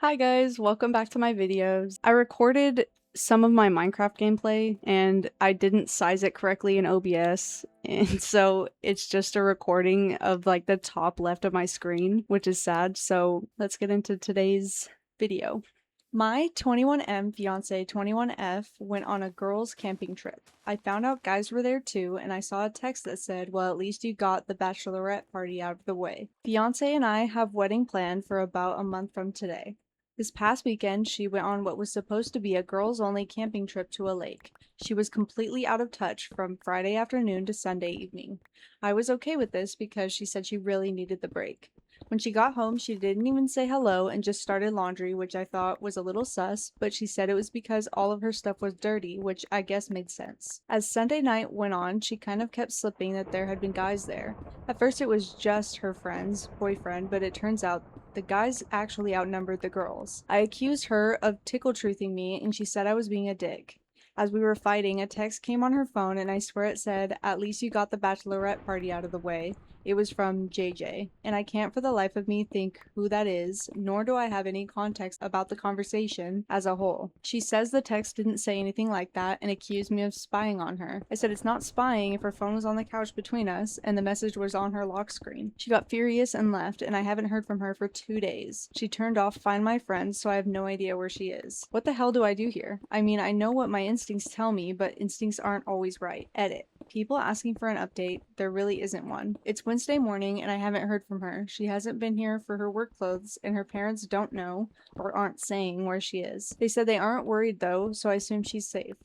Hi guys, welcome back to my videos. I recorded some of my Minecraft gameplay and I didn't size it correctly in OBS, and so it's just a recording of like the top left of my screen, which is sad. So let's get into today's video. My 21M fiance 21F went on a girls' camping trip. I found out guys were there too, and I saw a text that said, well, at least you got the bachelorette party out of the way. Fiance and I have wedding planned for about a month from today. This past weekend, she went on what was supposed to be a girls-only camping trip to a lake. She was completely out of touch from Friday afternoon to Sunday evening. I was okay with this because she said she really needed the break. When she got home, she didn't even say hello and just started laundry, which I thought was a little sus, but she said it was because all of her stuff was dirty, which I guess made sense. As Sunday night went on, she kind of kept slipping that there had been guys there. At first it was just her friend's boyfriend, but it turns out the guys actually outnumbered the girls. I accused her of tickle-truthing me, and she said I was being a dick. As we were fighting, a text came on her phone, and I swear it said, at least you got the bachelorette party out of the way. It was from JJ, and I can't for the life of me think who that is, nor do I have any context about the conversation as a whole. She says the text didn't say anything like that and accused me of spying on her. I said it's not spying if her phone was on the couch between us and the message was on her lock screen. She got furious and left, and I haven't heard from her for 2 days. She turned off Find My Friends, so I have no idea where she is. What the hell do I do here? I mean, I know what my instincts tell me, but instincts aren't always right. Edit. People asking for an update, there really isn't one. It's Wednesday morning and I haven't heard from her. She hasn't been here for her work clothes and her parents don't know or aren't saying where she is. They said they aren't worried though, so I assume she's safe.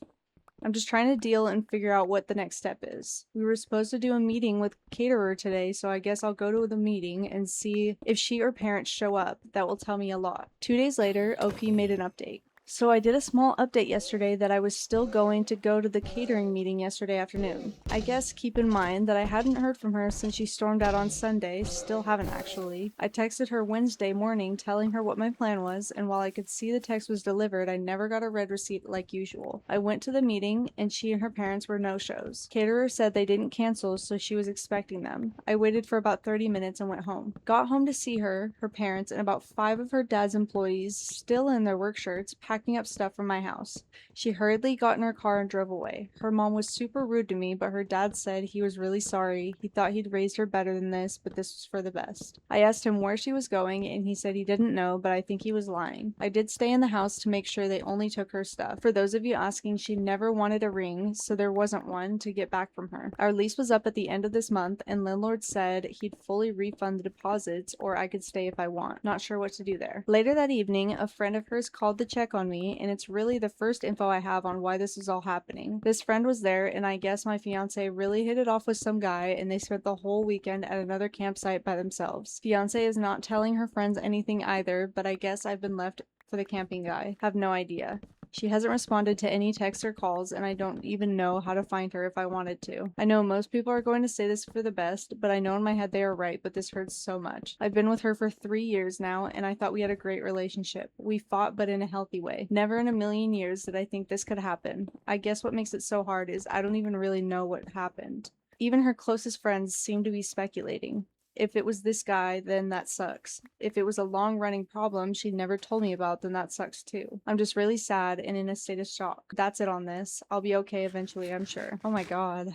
I'm just trying to deal and figure out what the next step is. We were supposed to do a meeting with caterer today, so I guess I'll go to the meeting and see if she or parents show up. That will tell me a lot. 2 days later, OP made an update. So I did a small update yesterday that I was still going to go to the catering meeting yesterday afternoon. I guess keep in mind that I hadn't heard from her since she stormed out on Sunday, still haven't actually. I texted her Wednesday morning telling her what my plan was, and while I could see the text was delivered, I never got a read receipt like usual. I went to the meeting and she and her parents were no-shows. Caterer said they didn't cancel, so she was expecting them. I waited for about 30 minutes and went home. Got home to see her, her parents, and about 5 of her dad's employees still in their work shirts, packing up stuff from my house. She hurriedly got in her car and drove away. Her mom was super rude to me, but her dad said he was really sorry. He thought he'd raised her better than this, but this was for the best. I asked him where she was going, and he said he didn't know, but I think he was lying. I did stay in the house to make sure they only took her stuff. For those of you asking, she never wanted a ring, so there wasn't one to get back from her. Our lease was up at the end of this month, and landlord said he'd fully refund the deposits, or I could stay if I want. Not sure what to do there. Later that evening, a friend of hers called to check on me, and it's really the first info I have on why this is all happening. This friend was there, and I guess my fiance really hit it off with some guy, and they spent the whole weekend at another campsite by themselves. Fiance is not telling her friends anything either, but I guess I've been left for the camping guy. Have no idea. She hasn't responded to any texts or calls, and I don't even know how to find her if I wanted to. I know most people are going to say this for the best, but I know in my head they are right, but this hurts so much. I've been with her for 3 years now, and I thought we had a great relationship. We fought, but in a healthy way. Never in a million years did I think this could happen. I guess what makes it so hard is I don't even really know what happened. Even her closest friends seem to be speculating. If it was this guy, then that sucks. If it was a long-running problem she'd never told me about, then that sucks too. I'm just really sad and in a state of shock. That's it on this. I'll be okay eventually, I'm sure. Oh my god.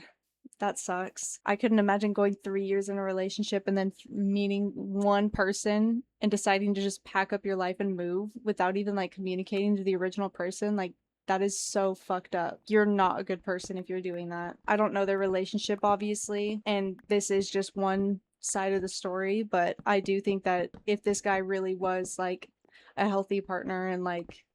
That sucks. I couldn't imagine going 3 years in a relationship and then meeting one person and deciding to just pack up your life and move without even like communicating to the original person. Like, that is so fucked up. You're not a good person if you're doing that. I don't know their relationship, obviously, and this is just one side of the story, but I do think that if this guy really was like a healthy partner and like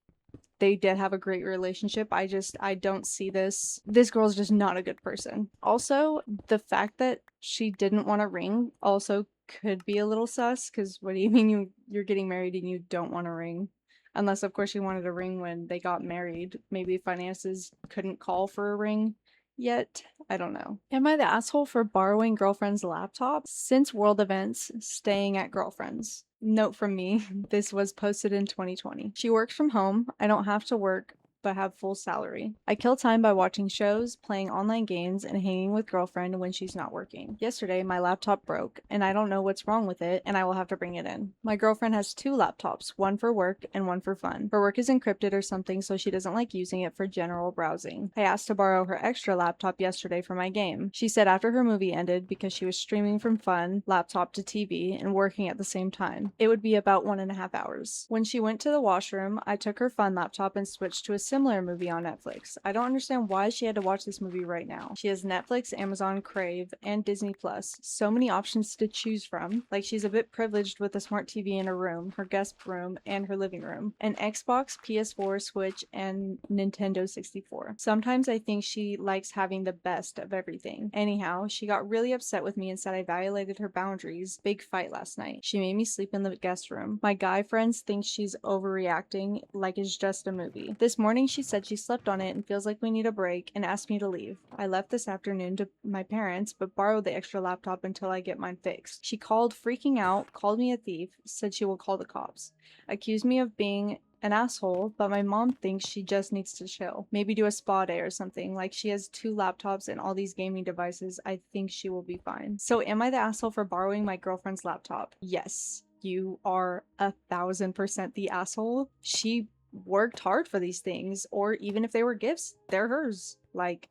they did have a great relationship, I don't see this girl's just not a good person. Also, the fact that she didn't want a ring also could be a little sus, because what do you mean you're getting married and you don't want a ring? Unless of course she wanted a ring when they got married. Maybe finances couldn't call for a ring yet. I don't know. Am I the asshole for borrowing girlfriend's laptop? Since world events, staying at girlfriend's. Note from me, this was posted in 2020. She works from home. I don't have to work, but have full salary. I kill time by watching shows, playing online games, and hanging with girlfriend when she's not working. Yesterday, my laptop broke, and I don't know what's wrong with it, and I will have to bring it in. My girlfriend has two laptops, one for work and one for fun. Her work is encrypted or something, so she doesn't like using it for general browsing. I asked to borrow her extra laptop yesterday for my game. She said after her movie ended, because she was streaming from fun, laptop to TV, and working at the same time, it would be about 1.5 hours. When she went to the washroom, I took her fun laptop and switched to a similar movie on Netflix. I don't understand why she had to watch this movie right now. She has Netflix, Amazon, Crave, and Disney Plus. So many options to choose from. Like, she's a bit privileged with a smart TV in her room, her guest room, and her living room. An Xbox, PS4, Switch, and Nintendo 64. Sometimes I think she likes having the best of everything. Anyhow, she got really upset with me and said I violated her boundaries. Big fight last night. She made me sleep in the guest room. My guy friends think she's overreacting like it's just a movie. This morning she said she slept on it and feels like we need a break and asked me to leave. I left this afternoon to my parents but borrowed the extra laptop until I get mine fixed. She called freaking out, called me a thief, said she will call the cops. Accused me of being an asshole, but my mom thinks she just needs to chill. Maybe do a spa day or something. Like, she has two laptops and all these gaming devices. I think she will be fine. So am I the asshole for borrowing my girlfriend's laptop? Yes, you are 1,000% the asshole. She worked hard for these things, or even if they were gifts, they're hers. Like,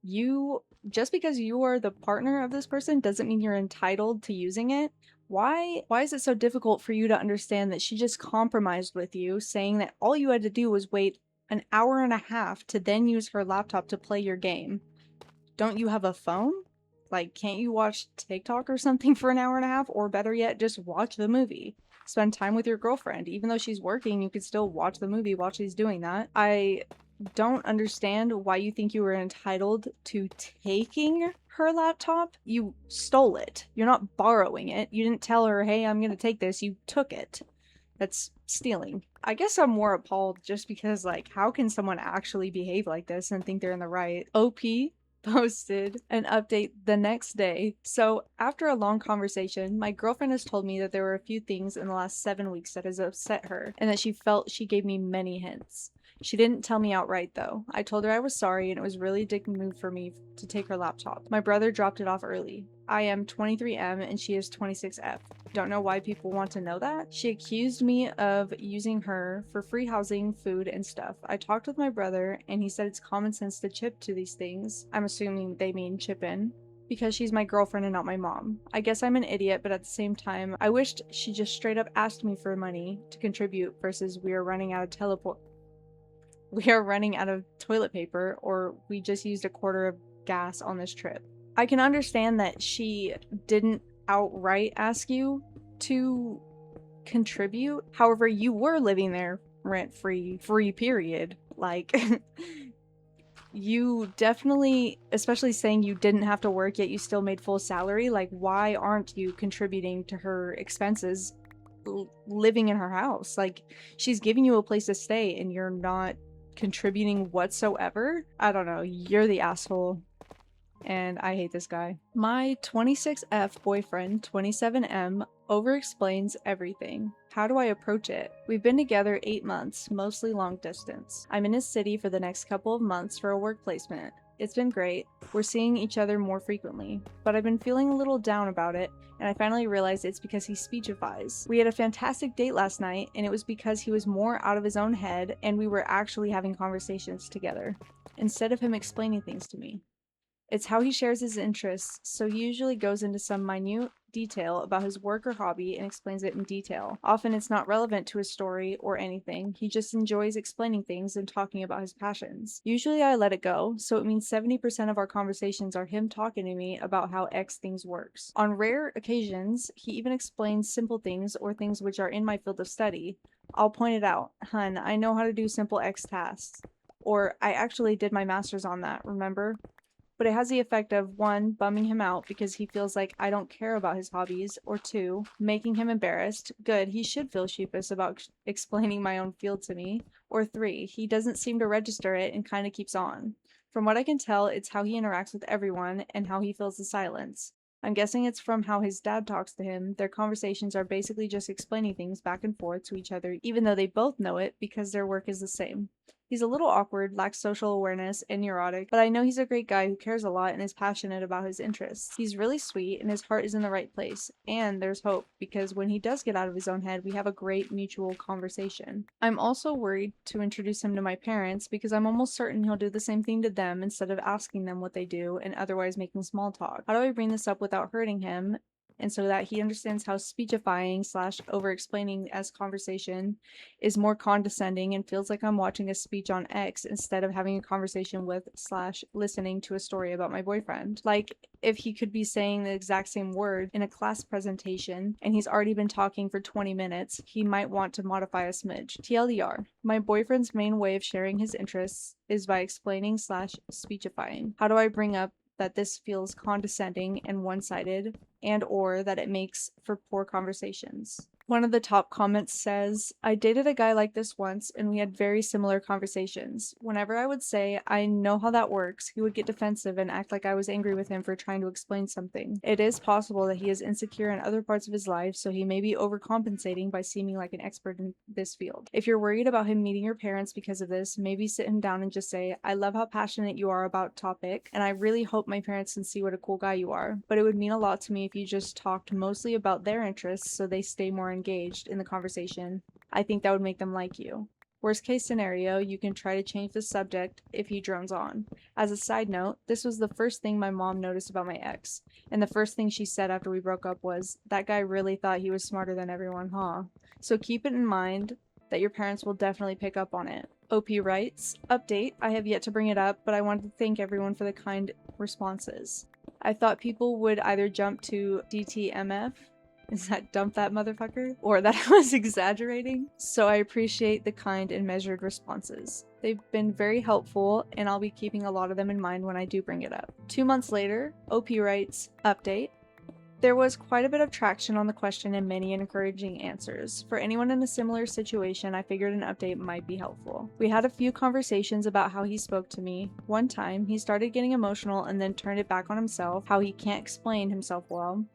you, just because you are the partner of this person doesn't mean you're entitled to using it. Why is it so difficult for you to understand that she just compromised with you, saying that all you had to do was wait an hour and a half to then use her laptop to play your game? Don't you have a phone? Like, can't you watch TikTok or something for an hour and a half? Or better yet, just watch the movie. Spend time with your girlfriend. Even though she's working, you could still watch the movie while she's doing that. I don't understand why you think you were entitled to taking her laptop. You stole it. You're not borrowing it. You didn't tell her, hey, I'm gonna take this. You took it. That's stealing. I guess I'm more appalled just because, like, how can someone actually behave like this and think they're in the right? OP posted an update the next day. So, after a long conversation, my girlfriend has told me that there were a few things in the last 7 weeks that has upset her, and that she felt she gave me many hints. She didn't tell me outright though. I told her I was sorry and it was really a dick move for me to take her laptop. My brother dropped it off early. I am 23M and she is 26F. Don't know why people want to know that. She accused me of using her for free housing, food, and stuff. I talked with my brother and he said it's common sense to chip to these things. I'm assuming they mean chip in, because she's my girlfriend and not my mom. I guess I'm an idiot, but at the same time, I wished she just straight up asked me for money to contribute versus we are running out of toilet paper, or we just used a quarter of gas on this trip. I can understand that she didn't outright ask you to contribute. However, you were living there rent-free, free period. Like, you definitely, especially saying you didn't have to work yet you still made full salary, like, why aren't you contributing to her expenses living in her house? Like, she's giving you a place to stay and you're not contributing whatsoever. I don't know, you're the asshole and I hate this guy. My 26F boyfriend, 27M, over-explains everything. How do I approach it? We've been together 8 months, mostly long distance. I'm in his city for the next couple of months for a work placement. It's been great. We're seeing each other more frequently, but I've been feeling a little down about it, and I finally realized it's because he speechifies. We had a fantastic date last night, and it was because he was more out of his own head and we were actually having conversations together, instead of him explaining things to me. It's how he shares his interests, so he usually goes into some minute detail about his work or hobby and explains it in detail. Often it's not relevant to his story or anything, he just enjoys explaining things and talking about his passions. Usually I let it go, so it means 70% of our conversations are him talking to me about how X things works. On rare occasions, he even explains simple things or things which are in my field of study. I'll point it out. Hun, I know how to do simple X tasks. Or, I actually did my master's on that, remember? But it has the effect of 1, bumming him out because he feels like I don't care about his hobbies, or 2, making him embarrassed. Good, he should feel sheepish about explaining my own field to me. Or 3, he doesn't seem to register it and kind of keeps on. From what I can tell, it's how he interacts with everyone and how he feels the silence. I'm guessing it's from how his dad talks to him. Their conversations are basically just explaining things back and forth to each other, even though they both know it because their work is the same. He's a little awkward, lacks social awareness, and neurotic, but I know he's a great guy who cares a lot and is passionate about his interests. He's really sweet and his heart is in the right place. And there's hope, because when he does get out of his own head, we have a great mutual conversation. I'm also worried to introduce him to my parents because I'm almost certain he'll do the same thing to them instead of asking them what they do and otherwise making small talk. How do I bring this up without hurting him? And so that he understands how speechifying / over-explaining as conversation is more condescending and feels like I'm watching a speech on X instead of having a conversation with / listening to a story about my boyfriend. Like, if he could be saying the exact same word in a class presentation and he's already been talking for 20 minutes, he might want to modify a smidge. TLDR, my boyfriend's main way of sharing his interests is by explaining / speechifying. How do I bring up that this feels condescending and one-sided, and or that it makes for poor conversations? One of the top comments says, I dated a guy like this once and we had very similar conversations. Whenever I would say, I know how that works, he would get defensive and act like I was angry with him for trying to explain something. It is possible that he is insecure in other parts of his life, so he may be overcompensating by seeming like an expert in this field. If you're worried about him meeting your parents because of this, maybe sit him down and just say, I love how passionate you are about topic, and I really hope my parents can see what a cool guy you are, but it would mean a lot to me if you just talked mostly about their interests so they stay more engaged in the conversation. I think that would make them like you. Worst case scenario, you can try to change the subject if he drones on. As a side note, this was the first thing my mom noticed about my ex, and the first thing she said after we broke up was, that guy really thought he was smarter than everyone, huh? So keep it in mind that your parents will definitely pick up on it. OP writes, update, I have yet to bring it up, but I wanted to thank everyone for the kind responses. I thought people would either jump to DTMF, is that dump that motherfucker? Or that I was exaggerating. So I appreciate the kind and measured responses. They've been very helpful, and I'll be keeping a lot of them in mind when I do bring it up. 2 months later, OP writes, update. There was quite a bit of traction on the question and many encouraging answers. For anyone in a similar situation, I figured an update might be helpful. We had a few conversations about how he spoke to me. One time, he started getting emotional and then turned it back on himself, how he can't explain himself well,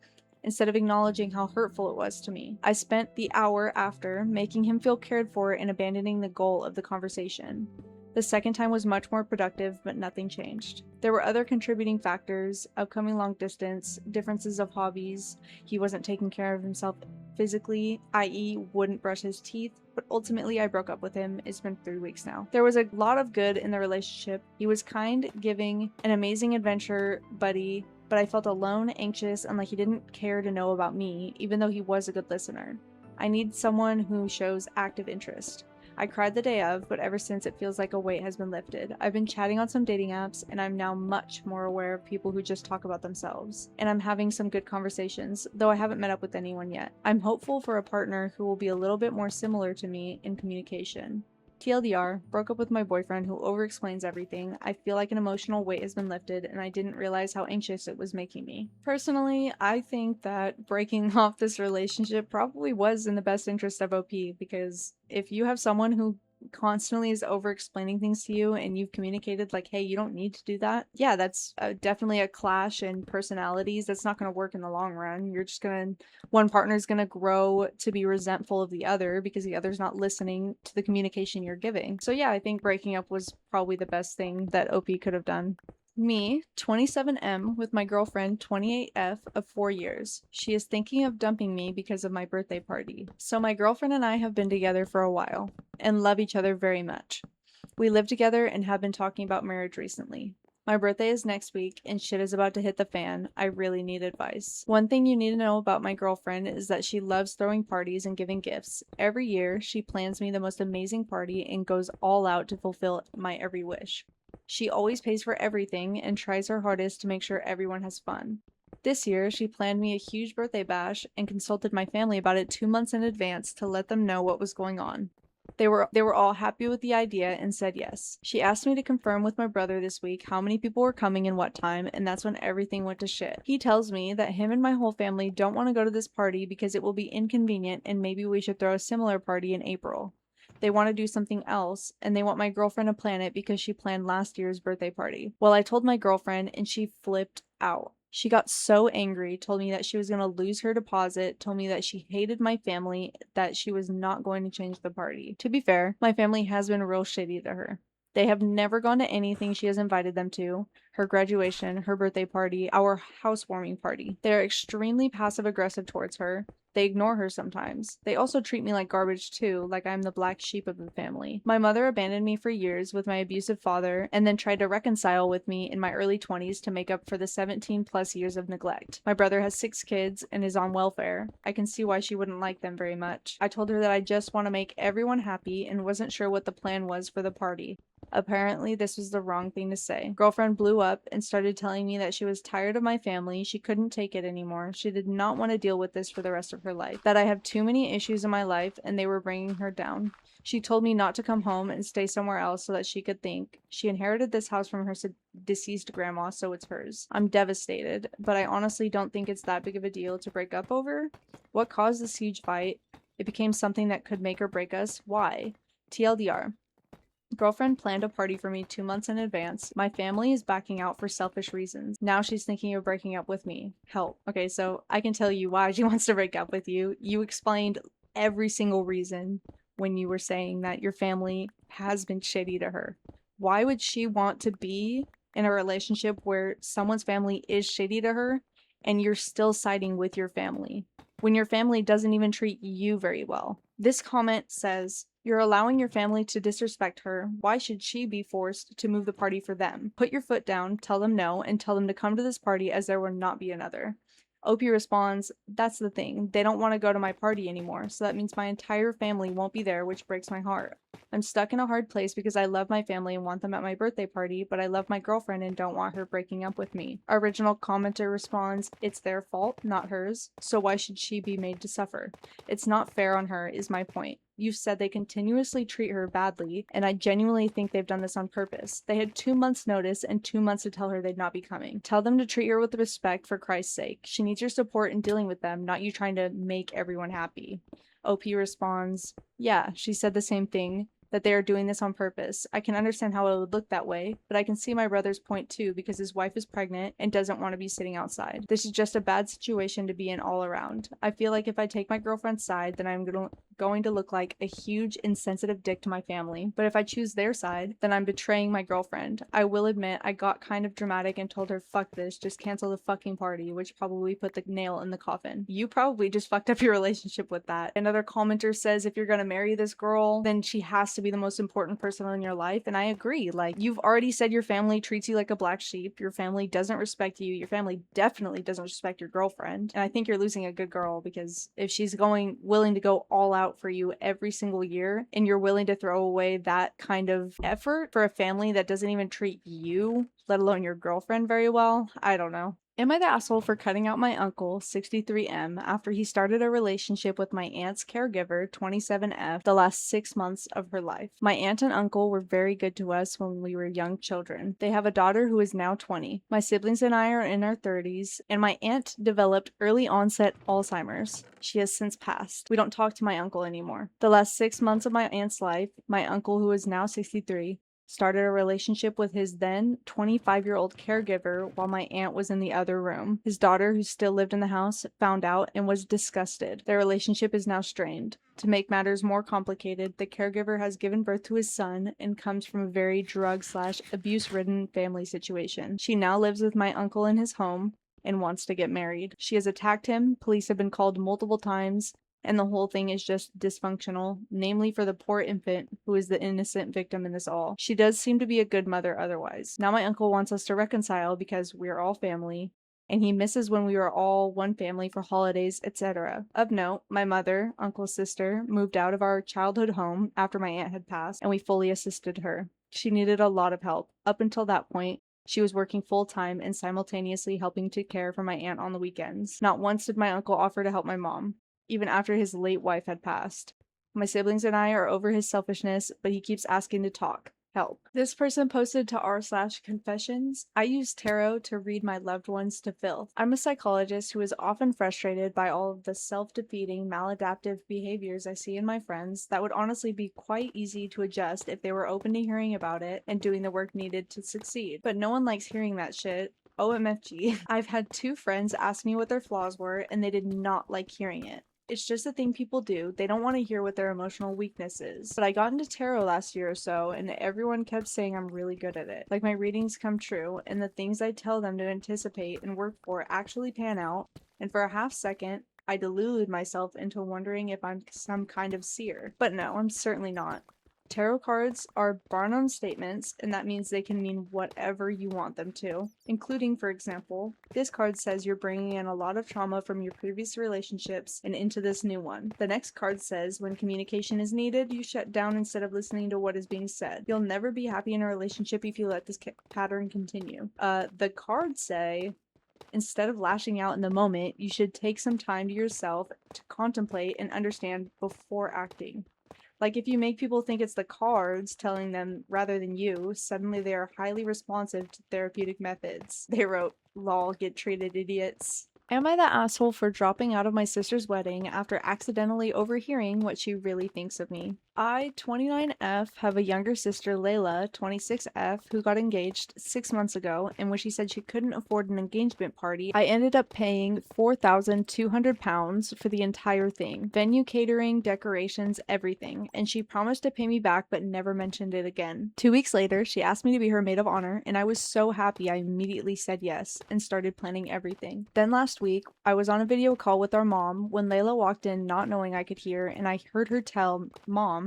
instead of acknowledging how hurtful it was to me. I spent the hour after making him feel cared for and abandoning the goal of the conversation. The second time was much more productive, but nothing changed. There were other contributing factors: upcoming long distance, differences of hobbies, he wasn't taking care of himself physically, i.e. wouldn't brush his teeth, but ultimately I broke up with him. It's been 3 weeks now. There was a lot of good in the relationship. He was kind, giving, an amazing adventure buddy, but I felt alone, anxious, and like he didn't care to know about me, even though he was a good listener. I need someone who shows active interest. I cried the day of, but ever since it feels like a weight has been lifted. I've been chatting on some dating apps, and I'm now much more aware of people who just talk about themselves. And I'm having some good conversations, though I haven't met up with anyone yet. I'm hopeful for a partner who will be a little bit more similar to me in communication. TLDR, broke up with my boyfriend who over-explains everything. I feel like an emotional weight has been lifted, and I didn't realize how anxious it was making me. Personally, I think that breaking off this relationship probably was in the best interest of OP, because if you have someone who constantly is over-explaining things to you and you've communicated like, hey, you don't need to do that, yeah, that's definitely a clash in personalities. That's not going to work in the long run. You're just gonna, one partner's gonna grow to be resentful of the other because the other's not listening to the communication you're giving. So yeah, I think breaking up was probably the best thing that OP could have done. Me, 27M, with my girlfriend, 28F, of 4 years. She is thinking of dumping me because of my birthday party. So my girlfriend and I have been together for a while and love each other very much. We live together and have been talking about marriage recently. My birthday is next week and shit is about to hit the fan. I really need advice. One thing you need to know about my girlfriend is that she loves throwing parties and giving gifts. Every year, she plans me the most amazing party and goes all out to fulfill my every wish. She always pays for everything and tries her hardest to make sure everyone has fun. This year, she planned me a huge birthday bash and consulted my family about it 2 months in advance to let them know what was going on. They were all happy with the idea and said yes. She asked me to confirm with my brother this week how many people were coming and what time, and that's when everything went to shit. He tells me that him and my whole family don't want to go to this party because it will be inconvenient and maybe we should throw a similar party in April. They want to do something else, and they want my girlfriend to plan it because she planned last year's birthday party. Well, I told my girlfriend, and she flipped out. She got so angry, told me that she was going to lose her deposit, told me that she hated my family, that she was not going to change the party. To be fair, my family has been real shitty to her. They have never gone to anything she has invited them to, her graduation, her birthday party, our housewarming party. They are extremely passive aggressive towards her. They ignore her sometimes. They also treat me like garbage too, like I'm the black sheep of the family. My mother abandoned me for years with my abusive father and then tried to reconcile with me in my early 20s to make up for the 17 plus years of neglect. My brother has 6 kids and is on welfare. I can see why she wouldn't like them very much. I told her that I just want to make everyone happy and wasn't sure what the plan was for the party. Apparently, this was the wrong thing to say. Girlfriend blew up and started telling me that she was tired of my family, she couldn't take it anymore, she did not want to deal with this for the rest of her life, that I have too many issues in my life and they were bringing her down. She told me not to come home and stay somewhere else so that she could think. She inherited this house from her deceased grandma, so it's hers. I'm devastated, but I honestly don't think it's that big of a deal to break up over. What caused this huge fight? It became something that could make or break us. Why? TLDR. Girlfriend planned a party for me 2 months in advance. My family is backing out for selfish reasons. Now she's thinking of breaking up with me. Help. Okay, so I can tell you why she wants to break up with you. You explained every single reason when you were saying that your family has been shitty to her. Why would she want to be in a relationship where someone's family is shitty to her and you're still siding with your family when your family doesn't even treat you very well? This comment says, "You're allowing your family to disrespect her. Why should she be forced to move the party for them? Put your foot down, tell them no, and tell them to come to this party as there will not be another." Opie responds, "That's the thing. They don't want to go to my party anymore, so that means my entire family won't be there, which breaks my heart. I'm stuck in a hard place because I love my family and want them at my birthday party, but I love my girlfriend and don't want her breaking up with me." Our original commenter responds, "It's their fault, not hers, so why should she be made to suffer? It's not fair on her, is my point. You've said they continuously treat her badly, and I genuinely think they've done this on purpose. They had 2 months' notice and 2 months to tell her they'd not be coming. Tell them to treat her with respect for Christ's sake. She needs your support in dealing with them, not you trying to make everyone happy." OP responds, "Yeah, she said the same thing, that they are doing this on purpose. I can understand how it would look that way, but I can see my brother's point too because his wife is pregnant and doesn't want to be sitting outside. This is just a bad situation to be in all around. I feel like if I take my girlfriend's side, then I'm going to look like a huge insensitive dick to my family, but if I choose their side, then I'm betraying my girlfriend. I will admit I got kind of dramatic and told her fuck this, just cancel the fucking party, which probably put the nail in the coffin. You probably just fucked up your relationship with that." Another commenter says, "If you're gonna marry this girl, then she has to be the most important person in your life," and I agree. Like, you've already said your family treats you like a black sheep, your family doesn't respect you, your family definitely doesn't respect your girlfriend, and I think you're losing a good girl because if she's willing to go all out for you every single year and you're willing to throw away that kind of effort for a family that doesn't even treat you, let alone your girlfriend, very well, I don't know. Am I the asshole for cutting out my uncle, 63M, after he started a relationship with my aunt's caregiver, 27F, the last 6 months of her life? My aunt and uncle were very good to us when we were young children. They have a daughter who is now 20. My siblings and I are in our 30s, and my aunt developed early onset Alzheimer's. She has since passed. We don't talk to my uncle anymore. The last 6 months of my aunt's life, my uncle, who is now 63, started a relationship with his then 25-year-old caregiver while my aunt was in the other room. His daughter, who still lived in the house, found out and was disgusted. Their relationship is now strained. To make matters more complicated, the caregiver has given birth to his son and comes from a very drug/abuse-ridden family situation. She now lives with my uncle in his home and wants to get married. She has attacked him, police have been called multiple times, and the whole thing is just dysfunctional, namely for the poor infant who is the innocent victim in this all. She does seem to be a good mother otherwise. Now my uncle wants us to reconcile because we're all family, and he misses when we were all one family for holidays, etc. Of note, my mother, uncle's sister, moved out of our childhood home after my aunt had passed, and we fully assisted her. She needed a lot of help. Up until that point, she was working full-time and simultaneously helping to care for my aunt on the weekends. Not once did my uncle offer to help my mom, even after his late wife had passed. My siblings and I are over his selfishness, but he keeps asking to talk. Help. This person posted to r/confessions. "I use tarot to read my loved ones to filth. I'm a psychologist who is often frustrated by all of the self-defeating, maladaptive behaviors I see in my friends that would honestly be quite easy to adjust if they were open to hearing about it and doing the work needed to succeed. But no one likes hearing that shit. OMFG. I've had 2 friends ask me what their flaws were, and they did not like hearing it. It's just a thing people do. They don't want to hear what their emotional weakness is. But I got into tarot last year or so, and everyone kept saying I'm really good at it. Like my readings come true, and the things I tell them to anticipate and work for actually pan out. And for a half second, I deluded myself into wondering if I'm some kind of seer. But no, I'm certainly not. Tarot cards are Barnum statements, and that means they can mean whatever you want them to, including, for example, this card says you're bringing in a lot of trauma from your previous relationships and into this new one. The next card says when communication is needed, you shut down instead of listening to what is being said. You'll never be happy in a relationship if you let this pattern continue. The cards say instead of lashing out in the moment, you should take some time to yourself to contemplate and understand before acting. Like if you make people think it's the cards telling them rather than you, suddenly they are highly responsive to therapeutic methods. They wrote, "Lol, get treated, idiots." Am I the asshole for dropping out of my sister's wedding after accidentally overhearing what she really thinks of me? I, 29F, have a younger sister, Layla, 26F, who got engaged 6 months ago, and when she said she couldn't afford an engagement party, I ended up paying £4,200 for the entire thing. Venue, catering, decorations, everything, and she promised to pay me back but never mentioned it again. 2 weeks later, she asked me to be her maid of honor, and I was so happy I immediately said yes, and started planning everything. Then last week, I was on a video call with our mom when Layla walked in not knowing I could hear, and I heard her tell Mom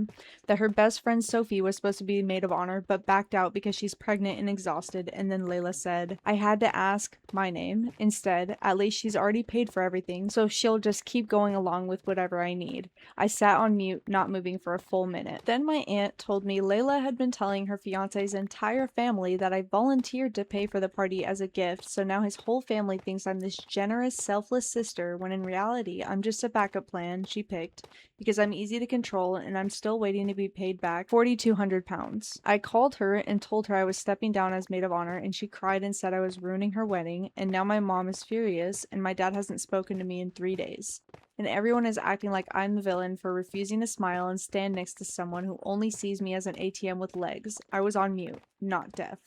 that her best friend Sophie was supposed to be maid of honor but backed out because she's pregnant and exhausted, and then Layla said, I had to ask my name instead. At least she's already paid for everything, so she'll just keep going along with whatever I need. I sat on mute, not moving for a full minute. Then my aunt told me Layla had been telling her fiance's entire family that I volunteered to pay for the party as a gift, so now his whole family thinks I'm this generous, selfless sister, when in reality I'm just a backup plan she picked because I'm easy to control and I'm still waiting to be paid back £4,200. I called her and told her I was stepping down as maid of honor, and she cried and said I was ruining her wedding, and now my mom is furious and my dad hasn't spoken to me in 3 days. And everyone is acting like I'm the villain for refusing to smile and stand next to someone who only sees me as an ATM with legs. I was on mute, not deaf.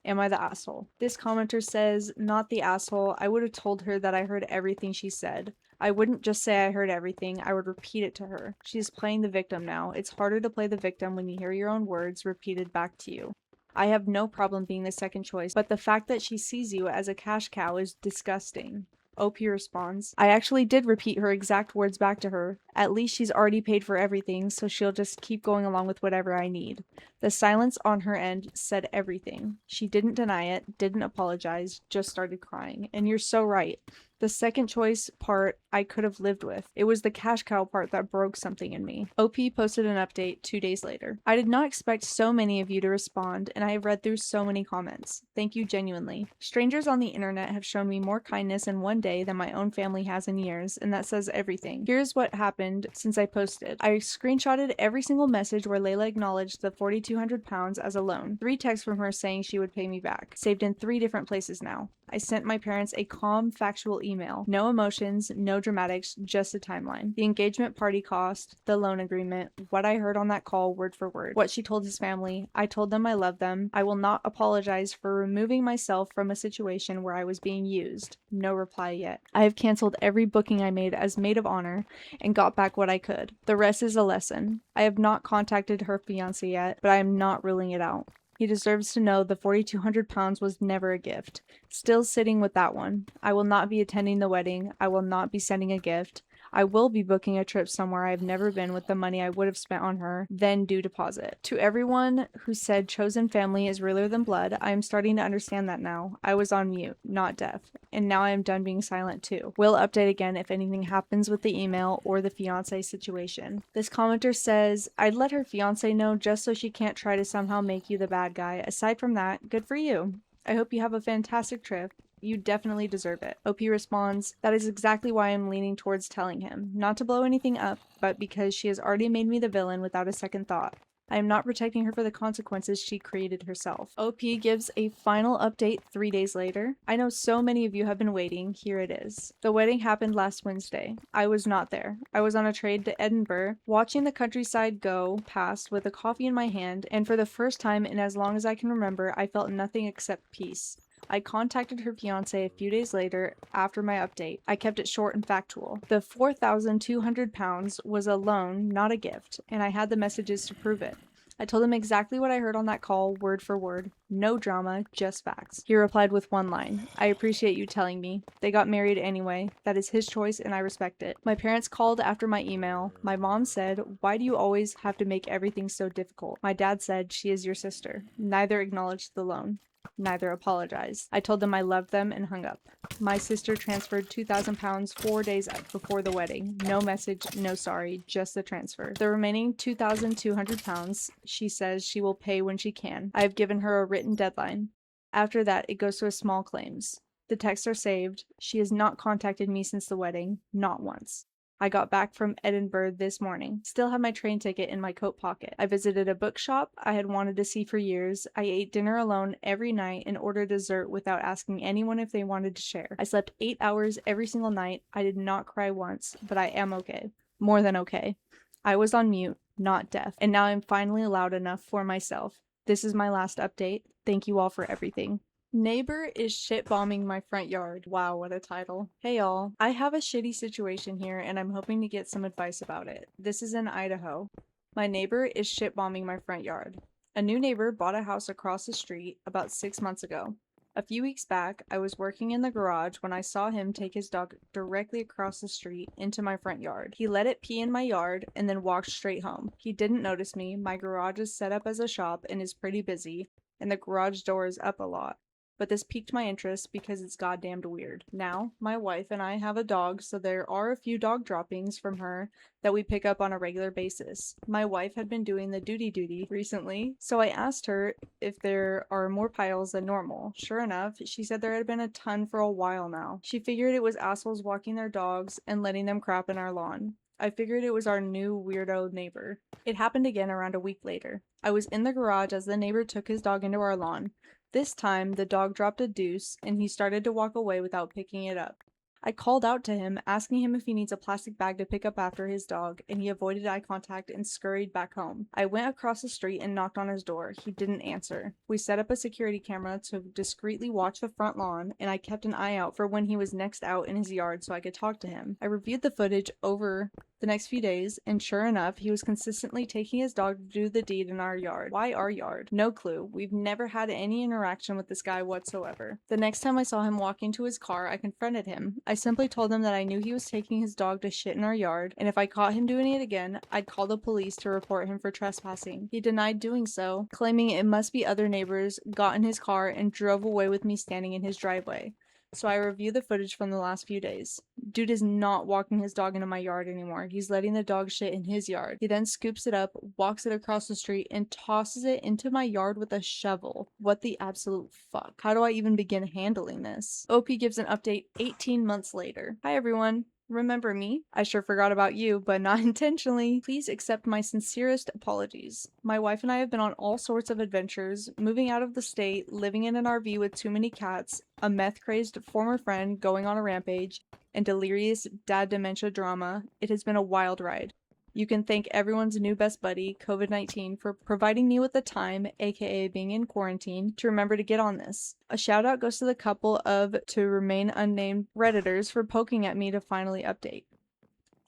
Am I the asshole? This commenter says, not the asshole. I would have told her that I heard everything she said. I wouldn't just say I heard everything, I would repeat it to her. She's playing the victim now. It's harder to play the victim when you hear your own words repeated back to you. I have no problem being the second choice, but the fact that she sees you as a cash cow is disgusting. OP responds, I actually did repeat her exact words back to her. At least she's already paid for everything, so she'll just keep going along with whatever I need. The silence on her end said everything. She didn't deny it, didn't apologize, just started crying. And you're so right. The second choice part I could have lived with. It was the cash cow part that broke something in me. OP posted an update 2 days later. I did not expect so many of you to respond, and I have read through so many comments. Thank you genuinely. Strangers on the internet have shown me more kindness in one day than my own family has in years, and that says everything. Here's what happened since I posted. I screenshotted every single message where Layla acknowledged the £4,200 as a loan. 3 texts from her saying she would pay me back. Saved in 3 different places now. I sent my parents a calm, factual email. No emotions, no dramatics, just a timeline. The engagement party cost, the loan agreement, what I heard on that call word for word, what she told his family. I told them I love them. I will not apologize for removing myself from a situation where I was being used. No reply yet. I have canceled every booking I made as maid of honor and got back what I could. The rest is a lesson. I have not contacted her fiance yet, but I am not ruling it out. He deserves to know the £4,200 was never a gift. Still sitting with that one. I will not be attending the wedding. I will not be sending a gift. I will be booking a trip somewhere I've never been with the money I would have spent on her, then due deposit. To everyone who said chosen family is realer than blood, I am starting to understand that now. I was on mute, not deaf, and now I am done being silent too. Will update again if anything happens with the email or the fiancé situation. This commenter says, I'd let her fiancé know just so she can't try to somehow make you the bad guy. Aside from that, good for you. I hope you have a fantastic trip. You definitely deserve it. OP responds, that is exactly why I'm leaning towards telling him. Not to blow anything up, but because she has already made me the villain without a second thought. I am not protecting her for the consequences she created herself. OP gives a final update 3 days later. I know so many of you have been waiting. Here it is. The wedding happened last Wednesday. I was not there. I was on a trade to Edinburgh, watching the countryside go past with a coffee in my hand, and for the first time in as long as I can remember, I felt nothing except peace. I contacted her fiance a few days later after my update. I kept it short and factual. The 4,200 pounds was a loan, not a gift, and I had the messages to prove it. I told him exactly what I heard on that call, word for word. No drama, just facts. He replied with one line. I appreciate you telling me. They got married anyway. That is his choice and I respect it. My parents called after my email. My mom said, "Why do you always have to make everything so difficult?" My dad said, "She is your sister." Neither acknowledged the loan. Neither apologized. I told them I loved them and hung up. My sister transferred 2,000 pounds 4 days before the wedding. No message, no sorry, just the transfer. The remaining 2,200 pounds, she says she will pay when she can. I have given her a written deadline. After that, it goes to a small claims. The texts are saved. She has not contacted me since the wedding, not once. I got back from Edinburgh this morning. Still have my train ticket in my coat pocket. I visited a bookshop I had wanted to see for years. I ate dinner alone every night and ordered dessert without asking anyone if they wanted to share. I slept 8 hours every single night. I did not cry once, but I am okay. More than okay. I was on mute, not deaf, and now I'm finally loud enough for myself. This is my last update. Thank you all for everything. Neighbor is shit bombing my front yard. Wow, what a title. Hey y'all, I have a shitty situation here and I'm hoping to get some advice about it. This is in Idaho. My neighbor is shit bombing my front yard. A new neighbor bought a house across the street about 6 months ago. A few weeks back, I was working in the garage when I saw him take his dog directly across the street into my front yard. He let it pee in my yard and then walked straight home. He didn't notice me. My garage is set up as a shop and is pretty busy, and the garage door is up a lot. But this piqued my interest because it's goddamned weird. Now, my wife and I have a dog, so there are a few dog droppings from her that we pick up on a regular basis. My wife had been doing the duty recently, so I asked her if there are more piles than normal. Sure enough, she said there had been a ton for a while now. She figured it was assholes walking their dogs and letting them crap in our lawn. I figured it was our new weirdo neighbor. It happened again around a week later. I was in the garage as the neighbor took his dog into our lawn. This time, the dog dropped a deuce, and he started to walk away without picking it up. I called out to him, asking him if he needs a plastic bag to pick up after his dog, and he avoided eye contact and scurried back home. I went across the street and knocked on his door. He didn't answer. We set up a security camera to discreetly watch the front lawn, and I kept an eye out for when he was next out in his yard so I could talk to him. I reviewed the footage over the next few days, and sure enough, he was consistently taking his dog to do the deed in our yard. Why our yard? No clue. We've never had any interaction with this guy whatsoever. The next time I saw him walking to his car, I confronted him. I simply told him that I knew he was taking his dog to shit in our yard, and if I caught him doing it again, I'd call the police to report him for trespassing. He denied doing so, claiming it must be other neighbors got in his car and drove away with me standing in his driveway. So I reviewed the footage from the last few days. Dude is not walking his dog into my yard anymore. He's letting the dog shit in his yard. He then scoops it up, walks it across the street, and tosses it into my yard with a shovel. What the absolute fuck? How do I even begin handling this? OP gives an update 18 months later. Hi everyone. Remember me? I sure forgot about you, but not intentionally. Please accept my sincerest apologies. My wife and I have been on all sorts of adventures, moving out of the state, living in an RV with too many cats, a meth-crazed former friend going on a rampage, and delirious dad dementia drama. It has been a wild ride. You can thank everyone's new best buddy, COVID-19, for providing me with the time, aka being in quarantine, to remember to get on this. A shout out goes to the couple of to remain unnamed Redditors for poking at me to finally update.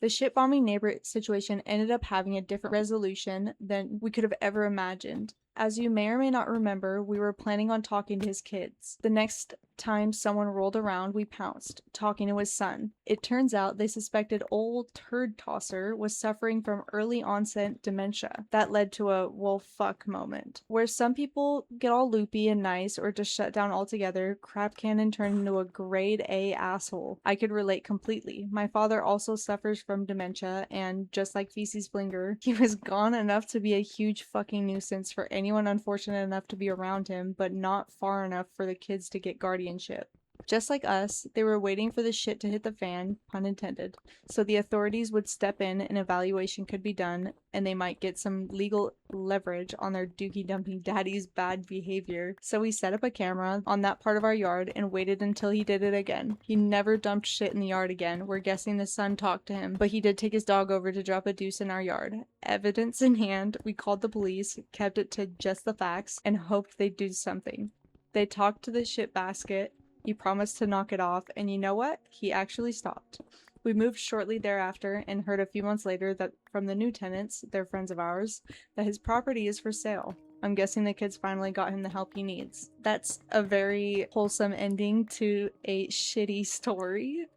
The shit-bombing neighbor situation ended up having a different resolution than we could have ever imagined. As you may or may not remember, we were planning on talking to his kids. The next time someone rolled around, we pounced, talking to his son. It turns out they suspected old turd tosser was suffering from early onset dementia. That led to a well fuck moment. Where some people get all loopy and nice or just shut down altogether, Crap Cannon turned into a grade A asshole. I could relate completely. My father also suffers from dementia, and just like Feces Blinger, he was gone enough to be a huge fucking nuisance for anyone unfortunate enough to be around him, but not far enough for the kids to get guardianship. Just like us, they were waiting for the shit to hit the fan, pun intended, so the authorities would step in and evaluation could be done, and they might get some legal leverage on their dookie dumping daddy's bad behavior. So we set up a camera on that part of our yard and waited until he did it again. He never dumped shit in the yard again. We're guessing the son talked to him, but he did take his dog over to drop a deuce in our yard. Evidence in hand, we called the police, kept it to just the facts, and hoped they'd do something. They talked to the shit basket. He promised to knock it off, and you know what? He actually stopped. We moved shortly thereafter and heard a few months later that from the new tenants, they're friends of ours, that his property is for sale. I'm guessing the kids finally got him the help he needs. That's a very wholesome ending to a shitty story.